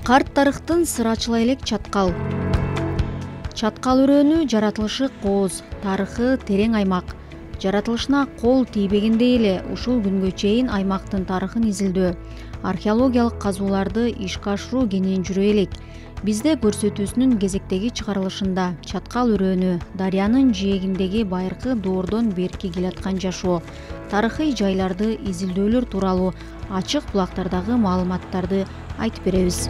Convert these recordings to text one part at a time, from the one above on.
Карт тарыхтын сырачыла элек чаткал. Чаткал өрөөнү жаратылышы кооз, тарыхы терең аймак. Жаратылышына кол тийбегендей эле ушул күнгө чейин аймактын тарыхын изилдөө, археологиялык казууларды ишке ашыруу кенен жүрө элек. Бизде көрсөтүүсүнүн кезектеги чыгарылышында чаткал өрөөнү дарыянын жээгиндеги байыркы доордон берки келаткан жашоо, тарыхый жайларды изилдөөлөр тууралуу ачык булактардагы маалыматтарды айтып беребиз.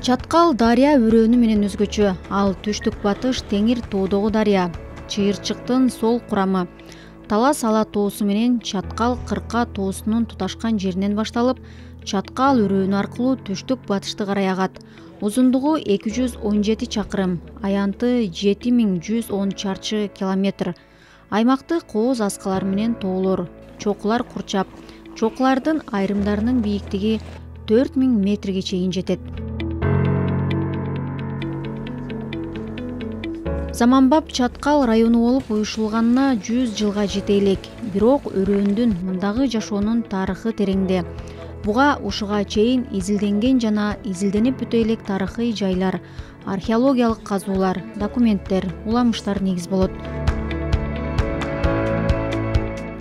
Чаткал дарыя өрөөнү менен өзгөчө. Ал түштүк батыш Теңир тоодогу дарыя. Чыйырчыктын сол курамы. Талас Ала тоосу менен Чаткал Кырка тоосунун туташкан жеринен башталып, Чаткал өрөөнү аркылуу түштүк батышты карай агат. Узундугу 217 чакырым, аянты 7110 чарчы километр. Аймакты кооз аскалар менен тоолор, чокулар курчап. Чокулардын айрымдарынын бийиктиги 4000 метрге чейин жетет. Заманбап Чаткал району болуп уюшулганына 100 жылга жете элек. Бирок өрөөндүн мындагы жашоонун тарыхы тереңде. Буга ушуга чейин изилденген жана изилденип бүтө элек тарыхый жайлар, археологиялык казуулар, документтер, уламыштар негиз болот.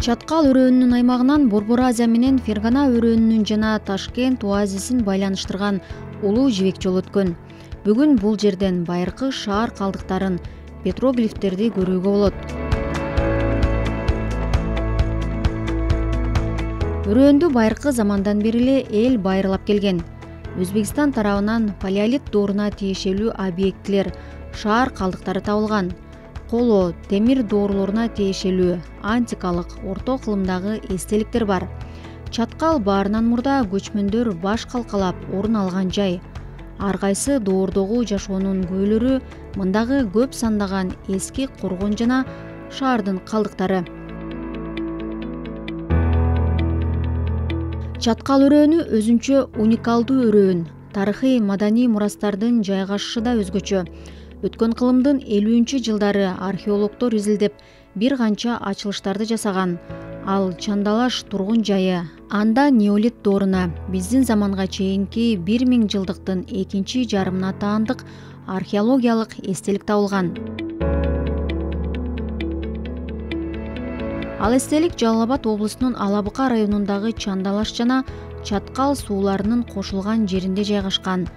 Чаткал өрөөнүнүн аймагынан Борбор Азия менен Фергана өрөөнүнүн жана Ташкент оазисин байланыштырган улуу жибек жол өткөн. Бүгүн бул жерден байыркы шаар калдыктарын, петроглифтерди көрүүгө болот. Өрөөндү байыркы замандан бери эле эл байырлап келген. Өзбекстан тарабынан палеолит дооруна тиешелүү объектилер, шаар калдыктары табылган. Коло, темир доорлоруна тиешелүү антикалык, орто кылымдагы эстеликтер бар. Чаткал баарынан мурда көчмөндөр баш калкалап орун алган жай. Ар кайсы доордогу жашоонун күбөлөрү мындагы көп сандаган эски коргон жана шаардын калдыктары. Чаткал өрөөнү өзүнчө уникалдуу өрөөн. Тарыхый маданий мурастардын жайгашышы да өзгөчө. Өткөн кылымдын 50-жылдары археологдор изилдеп бир канча ачылыштарды жасаган. Ал Чандалаш тургун жайы, анда неолит дооруна, биздин заманга чейинки 1000 жылдыктын экинчи жарымына таандык археологиялык эстелик табылган. Ал эстелик Жалал Абад облусунун Алабыка районундагы Чандалаш жана Чаткал сууларынын кошулган жеринде жайгашкан.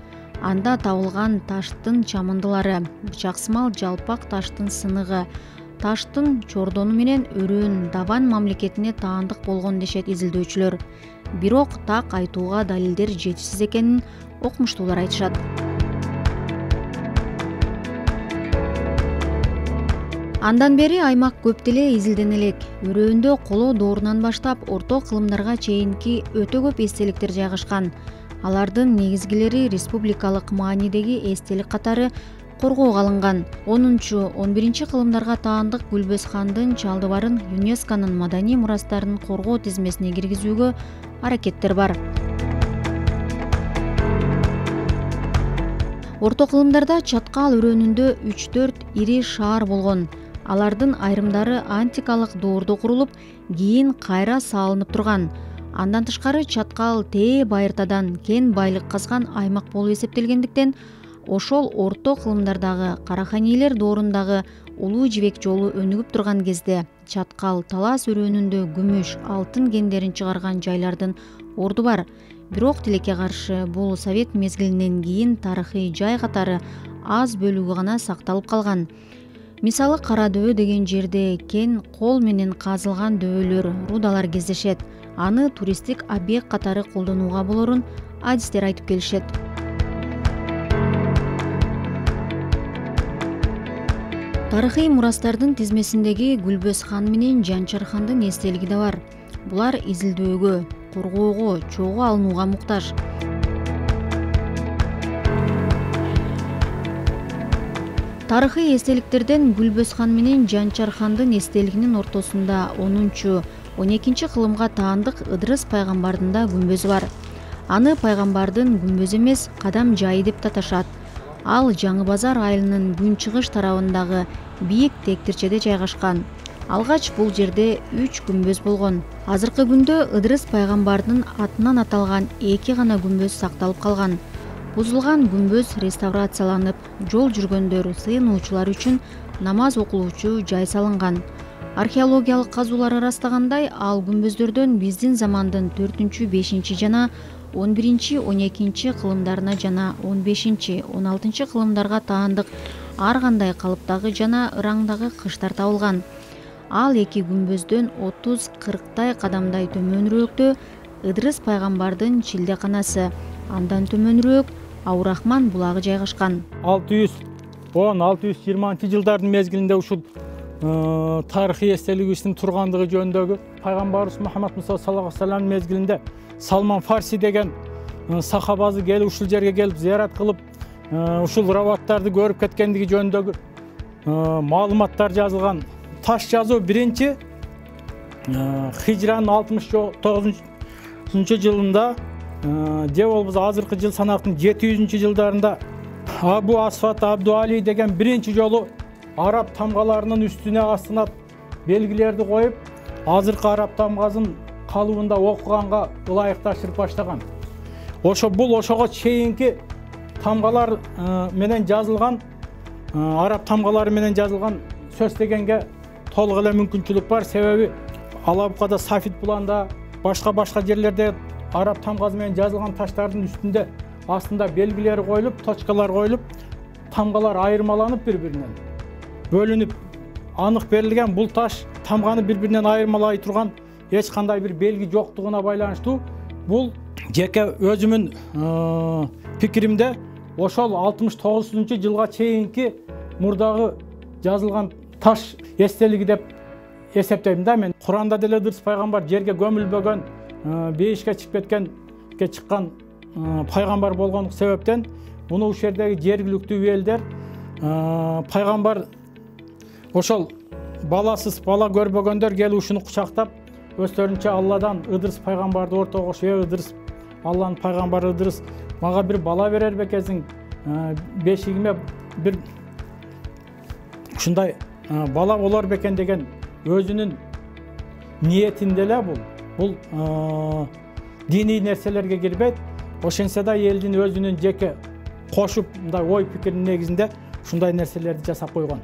Анда табылган таштын чамындылары, бычаксымал жалпак таштын сыныгы, таштын чордону менен өрөөн Даван мамлекетине таандык болгон дешет изилдөөчүлөр. Бирок так айтууга далилдер жетишсиз экенин окумуштуулар айтышат. Андан бери аймак көп деле изилдене элек. Өрөөндө коло доорунан баштап орто кылымдарга чейинки өтө көп эстеликтер жайгашкан. Алардын негизгилери республикалык маанидеги эстелик катары коргоого алынган. 10-11 кылымдарга таандык Гүлбөз хандын чалдыбарын ЮНЕСКОнун маданий мурастарын коргоо тизмесине киргизүүгө аракеттер бар. Орто кылымдарда Чаткал өрөөнүндө 3-4 ири шаар болгон. Алардын айрымдары антикалык доордо курулуп, кийин кайра салынып турган. Андан тышкары Чаткал тээ байыртадан кен байлык казган аймак болуп эсептелгендиктен, ошол орто кылымдардагы Караханилер доорундагы улуу жибек жолу өнүгүп турган кезде Чаткал Талас өрөөнүндө күмүш, алтын кендерин чыгарган жайлардын орду бар. Бирок тилекке каршы бул Совет мезгилинен кийин тарыхый жай катары аз бөлүгү гана сакталып калган. Мисалы Кара дөбө деген жерде кен кол менен казылган дөбөлөр, рудалар кездешет. Аны туристтик объект катары колдонууга болорун адистер айтып келишет. Тарыхый мурастардын тизмесиндеги Гүлбөз хан менен Жанчар хандын эстелиги да бар. Булар изилдөөгө, коргоого, чогуу алынууга муктаж. Тарыхый эстеликтерден Гүлбөз хан менен Жанчар хандын эстелигинин ортосунда 10-12 кылымга таандык Ыдырыс пайгамбардын да күмбөзү бар. Аны пайгамбардын күмбөзү эмес, кадам жайы деп таташат. Ал Жаңы Базар айылынын күнчыгыш тарабындагы бийик тектирчеде жайгашкан. Алгач бул жерде 3 күмбөз болгон. Азыркы күндө Ыдырыс пайгамбардын атынан аталган 2 гана күмбөз сакталып калган. Бузулган күмбөз реставрацияланып, жол жүргөндөр, сыйынуучулар үчүн намаз окулуучу жай салынган. Археологиялык казуулар ырастагандай, ал күмбөздөрдөн биздин замандын 4-5 жана 11-12 кылымдарына жана 15-16 кылымдарга таандык ар кандай калыптагы жана ыраңдагы кыштар табылган. Ал 2 күмбөздөн 30-40 кадамдай төмөнүрөөктө Ыдырыс пайгамбардын чилдеканасы, андан төмөнүрөөк Аурахман булагы жайгашкан. 610-620 жылдардын мезгилинде ушул тарыхый эстелигибиздин тургандыгы жөнүндөгү пайгамбарыбыз Мухаммад Муса саллаллаху алейхи вассалам мезгилинде Салман Фарси деген сахабазы келип ушул жерге келип зыярат кылып, ушул раваттарды көрүп кеткендиги жөнүндөгү маалыматтар жазылган. Таш жазуу биринчи хижранын 69 жылында же болбосо азыркы жыл санактын 700 жылдарында Абу Асфат Абдуали деген биринчи жолу араб тамгаларынын үстүнө астына белгилерди коюп, азыркы араб тамгасын калыбында окуганга ылайыкташырып баштаган. Ошого чейинки тамгалар менен жазылган, араб тамгалары менен жазылган сөз дегенге толук эле мүмкүнчүлүк бар. Себеби Алабукада, Сафит буланда, башка жерлерде араб тамгасы менен жазылган таштардын үстүндө астында белгилери коюлуп, точкалар коюлуп, тамгалар айырмаланып бири-биринен бөлүнүп анык берилген. Бул таш тамганы бири-биринен айырмалай турган эч кандай бир белги жоктугуна байланыштуу. Бул жеке өзүмүн пикиримде ошол 69 жылга чейинки мурдагы жазылган таш эстелиги деп эсептейм да мен. Куранда деле Ыдырыс пайгамбар жерге көмүлбөгөн, бейишке чыгып кеткенге чыккан пайгамбар болгон себептен муну ушул жердеги жергиликтүү элдер пайгамбар ошол баласыз, бала көрбөгөндөр келип ушуну кучактап өздөрүнчө Алладан Ыдырыс пайгамбарды ортого коюп, Ыдырыс, Алланын пайгамбары Ыдырыс, мага бир бала берер бекесиң, бешигиме бир ушундай бала болор бекен деген өзүнүн ниетинде эле бул диний нерселерге кирбейт. Ошентсе да элдин өзүнүн жеке кошуп мындай ой пикиринин негизинде ушундай нерселерди жасап койгон.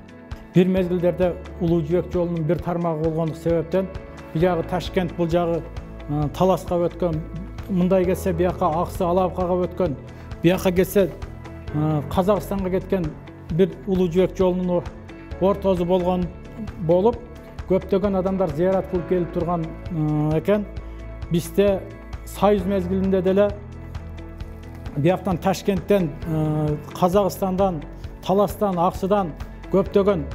Бир мезгилдерде Улуу Жибек жолунун бир тармагы болгондук себептен бул жагы Ташкент, бул жагы Таласка өткөн, мындай келсе бияка Аксы, Алабукага өткөн, бияка келсе Казакстанга кеткен бир Улуу Жибек жолунун ортосу болгон болуп, көптөгөн адамдар зыярат кылып келип турган экен. Бизде Союз мезгилинде деле бияктан Ташкенттен, Казакстандан, Таластан, Аксыдан көптөгөн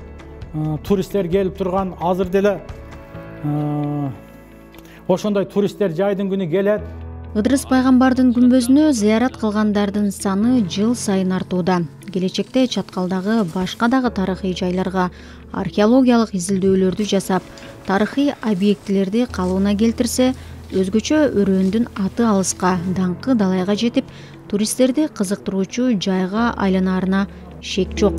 туристтер келип турган. Азыр деле ошондой туристтер жайдын күнү келет. Ыдырыс пайгамбардын күмбөзүнө зыярат кылгандардын саны жыл сайын артууда. Келечекте Чаткалдагы башка дагы тарыхый жайларга археологиялык изилдөөлөрдү жасап, тарыхый объектилерди калыбына келтирсе, өзгөчө өрөөндүн аты алыска, даңкы далайга жетип, туристтерди кызыктыруучу жайга айланаарына шек жок.